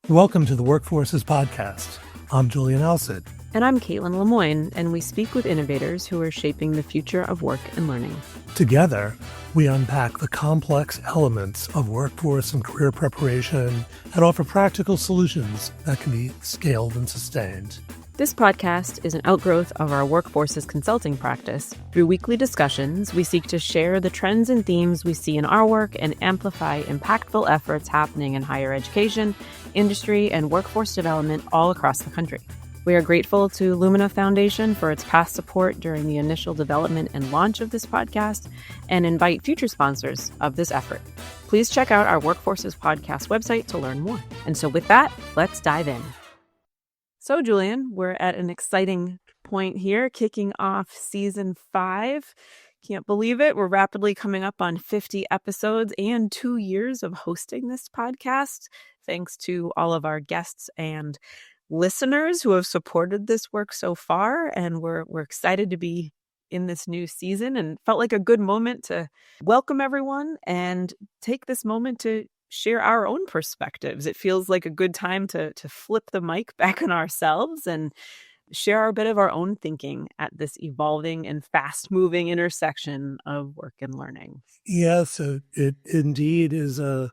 Welcome to the Workforces Podcast. I'm Julian Alssid. And I'm Kaitlin and LeMoine, and we speak with innovators who are shaping the future of work and learning. Together, we unpack the complex elements of workforce and career preparation and offer practical solutions that can be scaled and sustained. This podcast is an outgrowth of our Workforces consulting practice. Through weekly discussions, we seek to share the trends and themes we see in our work and amplify impactful efforts happening in higher education, industry, and workforce development all across the country. We are grateful to Lumina Foundation for its past support during the initial development and launch of this podcast and invite future sponsors of this effort. Please check out our Workforces Podcast website to learn more. And so with that, let's dive in. So, Julian, we're at an exciting point here, kicking off season 5. Can't believe it. We're rapidly coming up on 50 episodes and 2 years of hosting this podcast. Thanks to all of our guests and listeners who have supported this work so far. And we're excited to be in this new season, and felt like a good moment to welcome everyone and take this moment to share our own perspectives. It feels like a good time to flip the mic back on ourselves and share a bit of our own thinking at this evolving and fast-moving intersection of work and learning. Yes, it indeed is a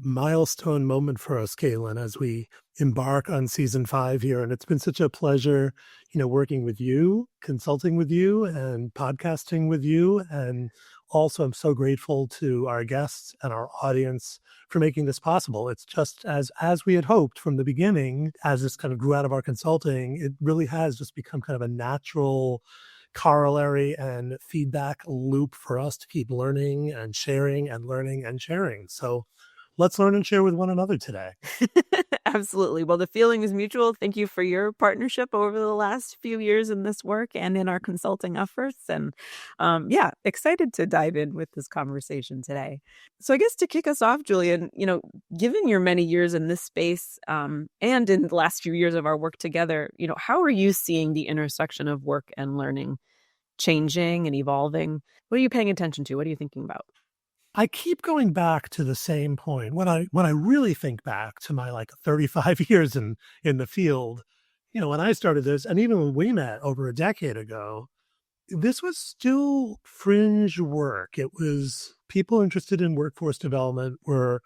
milestone moment for us, Kaitlin, as we embark on season 5 here. And it's been such a pleasure, working with you, consulting with you, and podcasting with you. And also, I'm so grateful to our guests and our audience for making this possible. It's just as we had hoped from the beginning, as this kind of grew out of our consulting, it really has just become kind of a natural corollary and feedback loop for us to keep learning and sharing and learning and sharing. So let's learn and share with one another today. Absolutely. Well, the feeling is mutual. Thank you for your partnership over the last few years in this work and in our consulting efforts. And excited to dive in with this conversation today. So I guess to kick us off, Julian, given your many years in this space and in the last few years of our work together, how are you seeing the intersection of work and learning changing and evolving? What are you paying attention to? What are you thinking about? I keep going back to the same point. When I really think back to my 35 years in the field, when I started this, and even when we met over a decade ago, this was still fringe work. It was people interested in workforce development were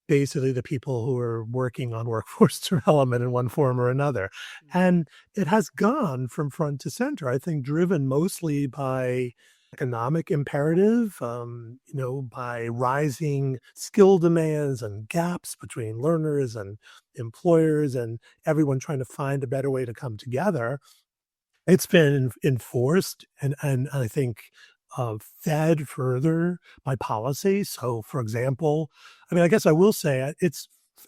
basically the people who are working on workforce development in one form or another. And it has gone from front to center, I think, driven mostly by economic imperative, by rising skill demands and gaps between learners and employers and everyone trying to find a better way to come together. It's been enforced and I think fed further by policy. So, for example, I guess I will say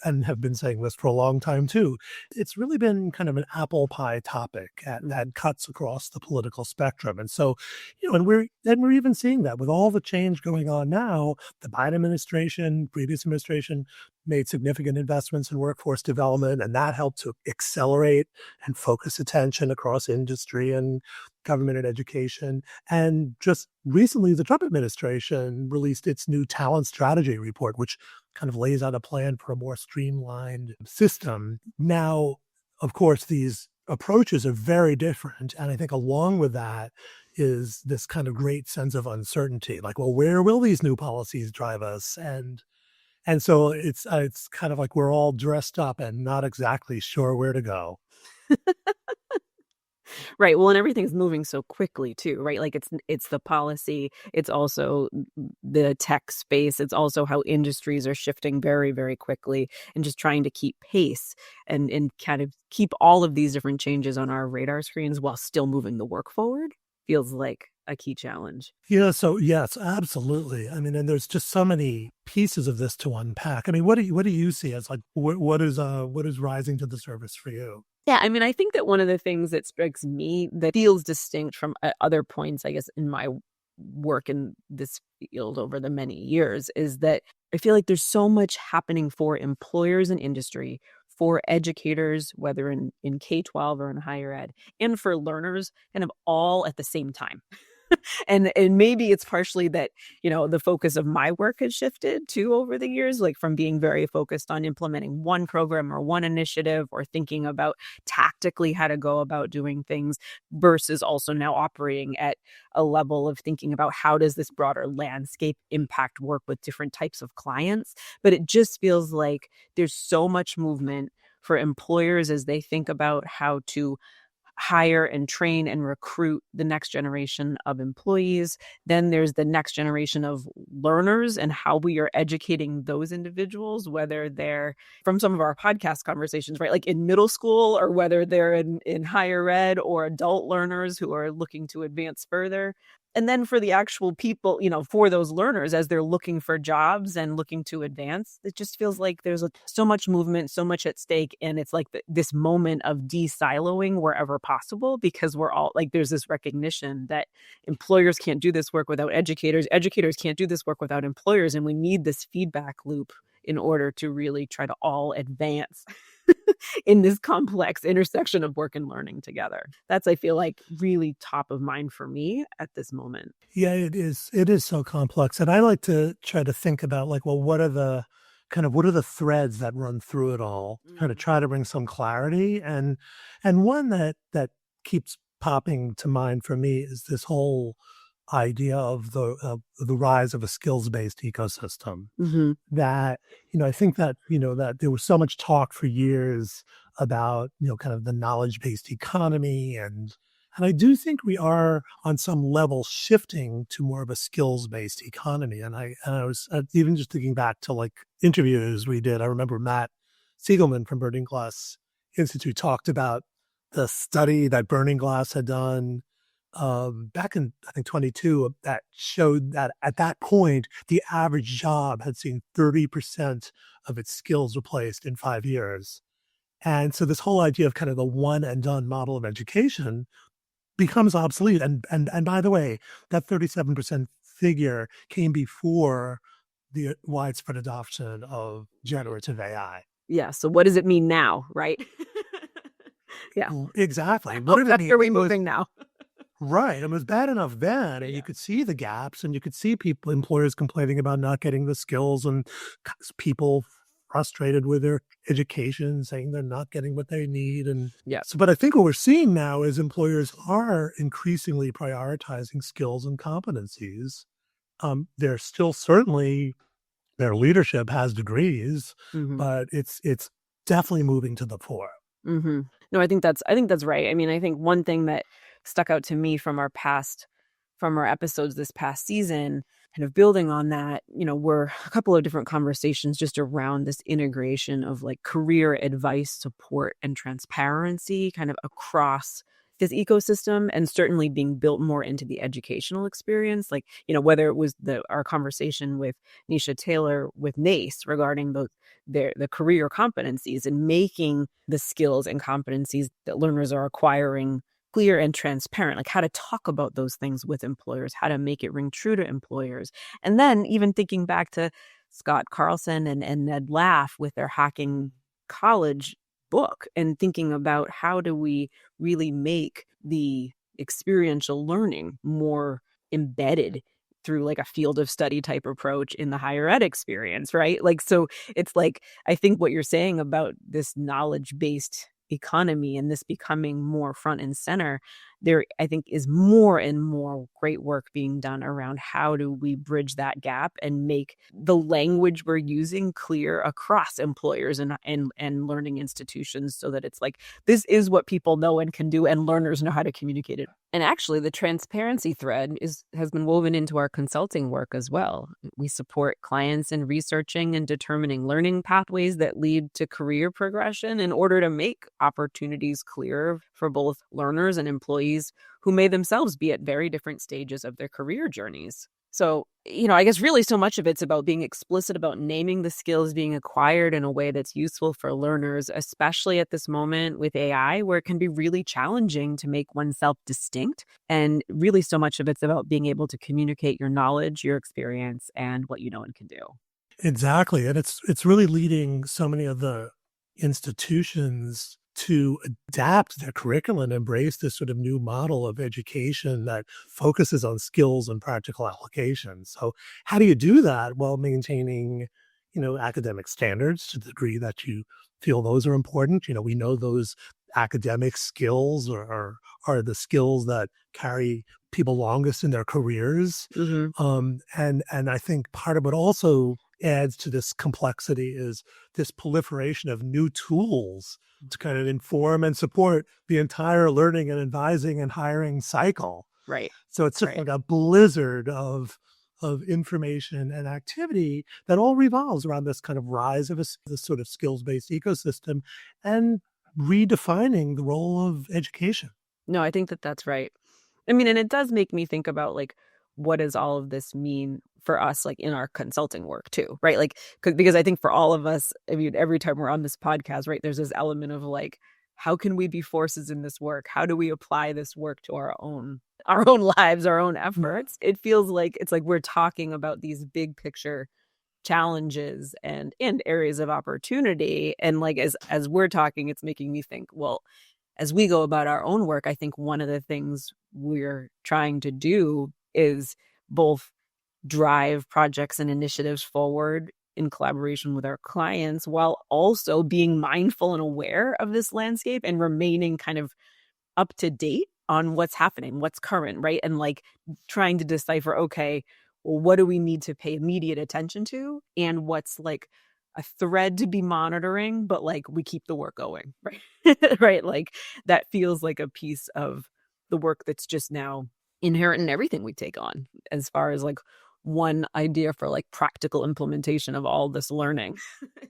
and have been saying this for a long time too, it's really been kind of an apple pie topic that cuts across the political spectrum. And so, and we're even seeing that with all the change going on now. The Biden administration, previous administration, made significant investments in workforce development, and that helped to accelerate and focus attention across industry and government and education. And just recently, the Trump administration released its new talent strategy report, which kind of lays out a plan for a more streamlined system. Now, of course, these approaches are very different. And I think along with that is this kind of great sense of uncertainty, where will these new policies drive us? And so it's kind of like we're all dressed up and not exactly sure where to go. Right. Well, and everything's moving so quickly too, right? It's the policy. It's also the tech space. It's also how industries are shifting very, very quickly and just trying to keep pace and kind of keep all of these different changes on our radar screens while still moving the work forward feels like a key challenge. Yeah. So yes, absolutely. And there's just so many pieces of this to unpack. What do you see as what is rising to the surface for you? Yeah, I think that one of the things that strikes me that feels distinct from other points, I guess, in my work in this field over the many years is that I feel like there's so much happening for employers and industry, for educators, whether in K-12 or in higher ed, and for learners, kind of all at the same time. And maybe it's partially that, the focus of my work has shifted too over the years, like from being very focused on implementing one program or one initiative or thinking about tactically how to go about doing things versus also now operating at a level of thinking about how does this broader landscape impact work with different types of clients. But it just feels like there's so much movement for employers as they think about how to hire and train and recruit the next generation of employees. Then there's the next generation of learners and how we are educating those individuals, whether they're from some of our podcast conversations, right? Like in middle school, or whether they're in higher ed or adult learners who are looking to advance further. And then for the actual people, for those learners as they're looking for jobs and looking to advance, it just feels like there's so much movement, so much at stake. And it's like this moment of de-siloing wherever possible, because we're all like, there's this recognition that employers can't do this work without educators. Educators can't do this work without employers. And we need this feedback loop in order to really try to all advance in this complex intersection of work and learning together. That's, I feel like, really top of mind for me at this moment. Yeah, it is. It is so complex. And I like to try to think about like, well, what are the threads that run through it all? Kind of try to bring some clarity. And one that keeps popping to mind for me is this whole idea of the rise of a skills-based ecosystem. Mm-hmm. That, I think that, that there was so much talk for years about, kind of the knowledge-based economy. And I do think we are on some level shifting to more of a skills-based economy. And I was even just thinking back to like interviews we did. I remember Matt Siegelman from Burning Glass Institute talked about the study that Burning Glass had done back in, I think, 22, that showed that at that point, the average job had seen 30% of its skills replaced in 5 years. And so this whole idea of kind of the one and done model of education becomes obsolete. And by the way, that 37% figure came before the widespread adoption of generative AI. Yeah. So what does it mean now, right? Yeah. Exactly. What are we moving now? Right. It was bad enough then, and you could see the gaps, and you could see employers complaining about not getting the skills, and people frustrated with their education, saying they're not getting what they need. And so, but I think what we're seeing now is employers are increasingly prioritizing skills and competencies. They're still certainly, their leadership has degrees, but it's definitely moving to the fore. Mm-hmm. No, I think that's right. I mean, I think one thing that stuck out to me from our episodes this past season, kind of building on that, were a couple of different conversations just around this integration of like career advice, support, and transparency kind of across this ecosystem, and certainly being built more into the educational experience. Like, whether it was our conversation with Nisha Taylor with NACE regarding the career competencies and making the skills and competencies that learners are acquiring clear and transparent, like how to talk about those things with employers, how to make it ring true to employers. And then even thinking back to Scott Carlson and Ned Laff with their Hacking College book, and thinking about how do we really make the experiential learning more embedded through like a field of study type approach in the higher ed experience, right? Like, so it's like, I think what you're saying about this knowledge-based economy and this becoming more front and center, there, I think, is more and more great work being done around how do we bridge that gap and make the language we're using clear across employers and learning institutions, so that it's like, this is what people know and can do, and learners know how to communicate it. And actually, the transparency thread has been woven into our consulting work as well. We support clients in researching and determining learning pathways that lead to career progression in order to make opportunities clear for both learners and employees who may themselves be at very different stages of their career journeys. So, I guess really so much of it's about being explicit about naming the skills being acquired in a way that's useful for learners, especially at this moment with AI, where it can be really challenging to make oneself distinct. And really so much of it's about being able to communicate your knowledge, your experience, and what you know and can do. Exactly. And it's really leading so many of the institutions to adapt their curriculum and embrace this sort of new model of education that focuses on skills and practical applications. So how do you do that while maintaining, academic standards to the degree that you feel those are important? We know those academic skills are the skills that carry people longest in their careers. And I think part of what also adds to this complexity is this proliferation of new tools to kind of inform and support the entire learning and advising and hiring cycle. Right. So it's just like a blizzard of information and activity that all revolves around this kind of rise of this sort of skills-based ecosystem and redefining the role of education. No, I think that that's right. I mean, and it does make me think about like, what does all of this mean for us, like in our consulting work too, right? Like, because I think for all of us, I mean, every time we're on this podcast, right, there's this element of like, how can we be forces in this work? How do we apply this work to our own lives, our own efforts? It feels like it's like we're talking about these big picture challenges and areas of opportunity. And like, as we're talking, it's making me think, well, as we go about our own work, I think one of the things we're trying to do is both drive projects and initiatives forward in collaboration with our clients while also being mindful and aware of this landscape and remaining kind of up to date on what's happening, what's current, right? And like trying to decipher, okay, well, what do we need to pay immediate attention to and what's like a thread to be monitoring, but like we keep the work going, right? Right? Like that feels like a piece of the work that's just now inherent in everything we take on, as far as like one idea for like practical implementation of all this learning.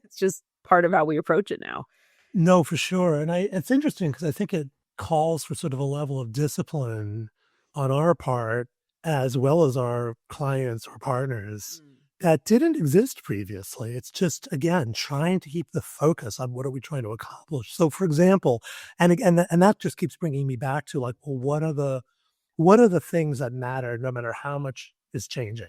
It's just part of how we approach it now. No, for sure. And it's interesting because I think it calls for sort of a level of discipline on our part, as well as our clients or partners, that didn't exist previously. It's just, again, trying to keep the focus on what are we trying to accomplish. So, for example, and that just keeps bringing me back to like, well, what are the things that matter no matter how much is changing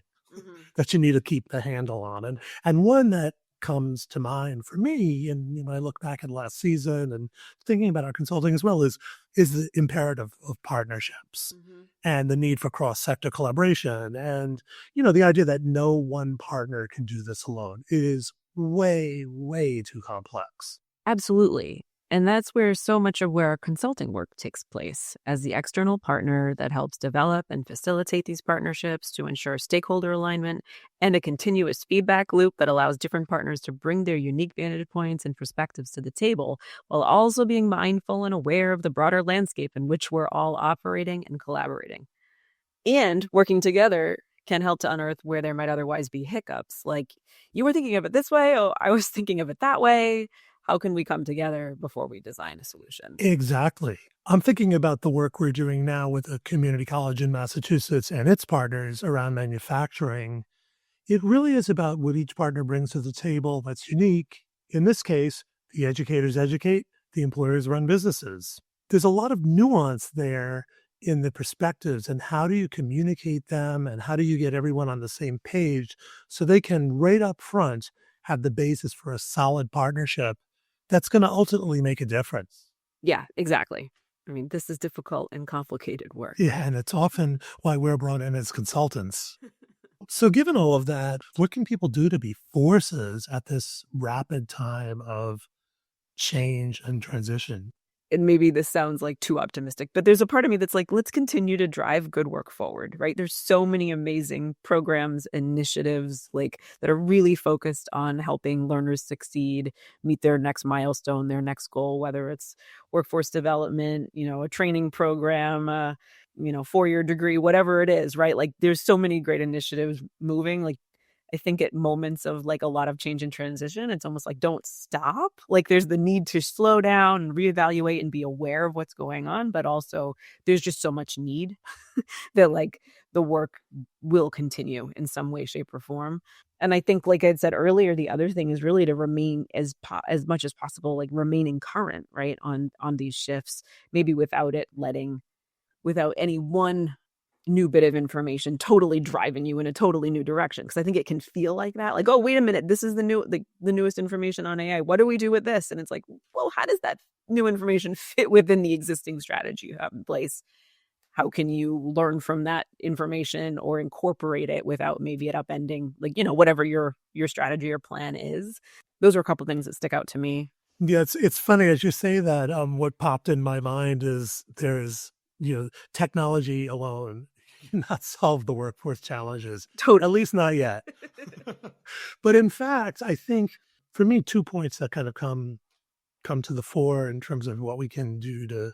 that you need to keep the handle on? And one that comes to mind for me, and I look back at last season and thinking about our consulting as well, is the imperative of partnerships and the need for cross-sector collaboration. And, the idea that no one partner can do this alone is way, way too complex. Absolutely. And that's where so much of where our consulting work takes place, as the external partner that helps develop and facilitate these partnerships to ensure stakeholder alignment and a continuous feedback loop that allows different partners to bring their unique vantage points and perspectives to the table, while also being mindful and aware of the broader landscape in which we're all operating and collaborating. And working together can help to unearth where there might otherwise be hiccups, like you were thinking of it this way, oh, I was thinking of it that way. How can we come together before we design a solution? Exactly. I'm thinking about the work we're doing now with a community college in Massachusetts and its partners around manufacturing. It really is about what each partner brings to the table that's unique. In this case, the educators educate, the employers run businesses. There's a lot of nuance there in the perspectives and how do you communicate them and how do you get everyone on the same page so they can right up front have the basis for a solid partnership that's going to ultimately make a difference. Yeah, exactly. I mean, this is difficult and complicated work. Yeah, and it's often why we're brought in as consultants. So given all of that, what can people do to be forces at this rapid time of change and transition? And maybe this sounds like too optimistic, but there's a part of me that's like, let's continue to drive good work forward, right? There's so many amazing programs, initiatives, like that are really focused on helping learners succeed, meet their next milestone, their next goal, whether it's workforce development, a training program, 4-year degree, whatever it is, right? Like there's so many great initiatives moving. Like I think at moments of like a lot of change and transition, it's almost like don't stop. Like there's the need to slow down and reevaluate and be aware of what's going on. But also there's just so much need that like the work will continue in some way, shape or form. And I think, like I said earlier, the other thing is really to remain as much as possible, like remaining current, right, on these shifts, maybe without any one new bit of information totally driving you in a totally new direction. Because I think it can feel like that. Like, oh, wait a minute, this is the newest information on AI. What do we do with this? And it's like, well, how does that new information fit within the existing strategy you have in place? How can you learn from that information or incorporate it without maybe it upending, like, whatever your strategy or plan is? Those are a couple things that stick out to me. Yeah, it's funny as you say that. What popped in my mind is there's technology alone cannot solve the workforce challenges, Totally. at least not yet. But in fact, I think for me, 2 points that kind of come to the fore in terms of what we can do to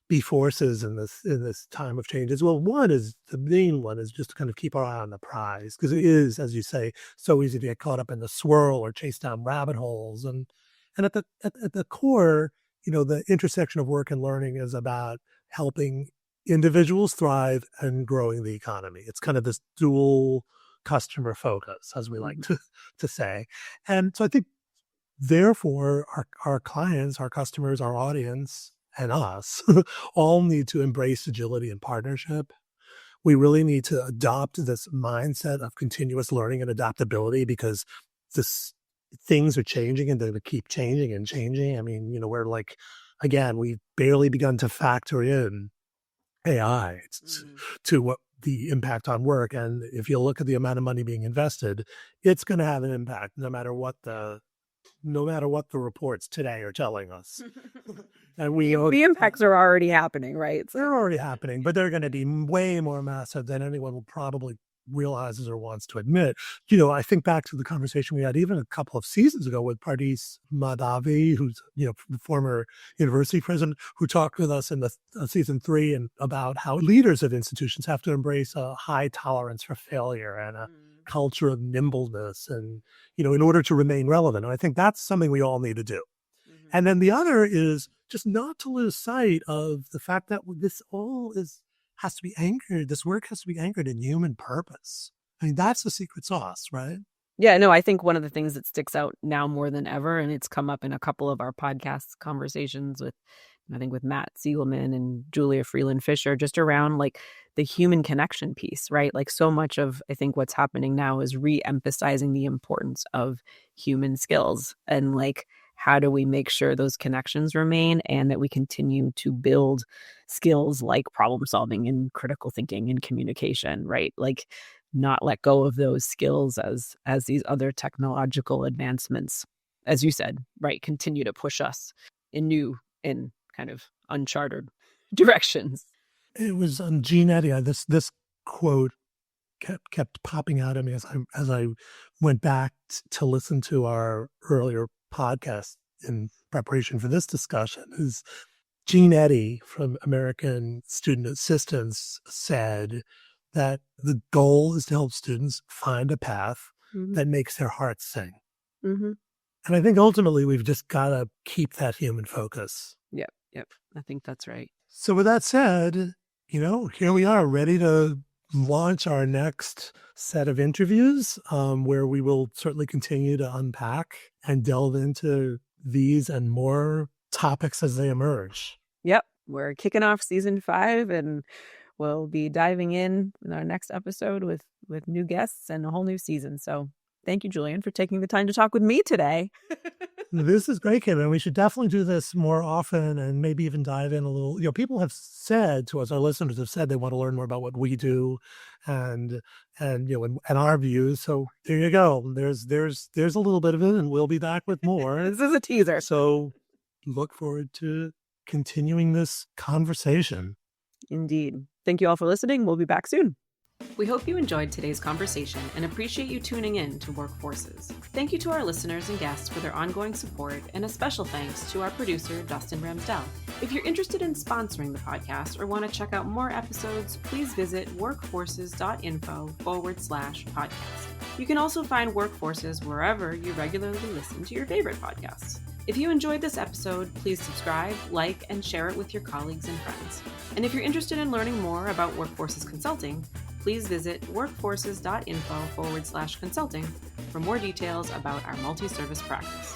be forces in this time of changes. Well, the main one is just to kind of keep our eye on the prize, because it is, as you say, so easy to get caught up in the swirl or chase down rabbit holes. And at the core, the intersection of work and learning is about helping individuals thrive and growing the economy. It's kind of this dual customer focus, as we like to say. And so I think, therefore, our clients, our customers, our audience, and us all need to embrace agility and partnership. We really need to adopt this mindset of continuous learning and adaptability, because this things are changing and they're going to keep changing and changing. I mean, we're like, again, we've barely begun to factor in AI to what the impact on work. And if you look at the amount of money being invested, it's going to have an impact no matter what the reports today are telling us. And the impacts are already happening, right? They're already happening, but they're going to be way more massive than anyone will probably realizes or wants to admit. I think back to the conversation we had even a couple of seasons ago with Pardis Madhavi, who's the former university president, who talked with us in the season 3 and about how leaders of institutions have to embrace a high tolerance for failure and a culture of nimbleness, and in order to remain relevant. And I think that's something we all need to do. And then the other is just not to lose sight of the fact that this all has to be anchored. This work has to be anchored in human purpose. I mean, that's the secret sauce, right? Yeah, no, I think one of the things that sticks out now more than ever, and it's come up in a couple of our podcast conversations with Matt Siegelman and Julia Freeland-Fisher, just around like the human connection piece, right? Like so much of, I think, what's happening now is re-emphasizing the importance of human skills, and like, how do we make sure those connections remain and that we continue to build skills like problem solving and critical thinking and communication, right? Like, not let go of those skills as these other technological advancements, as you said, right, continue to push us in new and kind of uncharted directions. It was on Gene Eddy. This quote kept popping out at me as I went back to listen to our earlier podcast in preparation for this discussion. Is Gene Eddy from American Student Assistance said that the goal is to help students find a path that makes their hearts sing. And I think ultimately we've just got to keep that human focus. Yep. I think that's right. So with that said, here we are ready to launch our next set of interviews, where we will certainly continue to unpack and delve into these and more topics as they emerge. Yep. We're kicking off season 5, and we'll be diving in our next episode with new guests and a whole new season. So thank you, Julian, for taking the time to talk with me today. This is great, Kim, and we should definitely do this more often and maybe even dive in a little. People have said to us, our listeners have said they want to learn more about what we do and our views. So there you go. There's a little bit of it, and we'll be back with more. This is a teaser. So look forward to continuing this conversation. Indeed. Thank you all for listening. We'll be back soon. We hope you enjoyed today's conversation and appreciate you tuning in to Workforces. Thank you to our listeners and guests for their ongoing support, and a special thanks to our producer, Dustin Ramsdell. If you're interested in sponsoring the podcast or want to check out more episodes, please visit workforces.info/podcast. You can also find Workforces wherever you regularly listen to your favorite podcasts. If you enjoyed this episode, please subscribe, like, and share it with your colleagues and friends. And if you're interested in learning more about Workforces Consulting, please visit workforces.info/consulting for more details about our multi-service practice.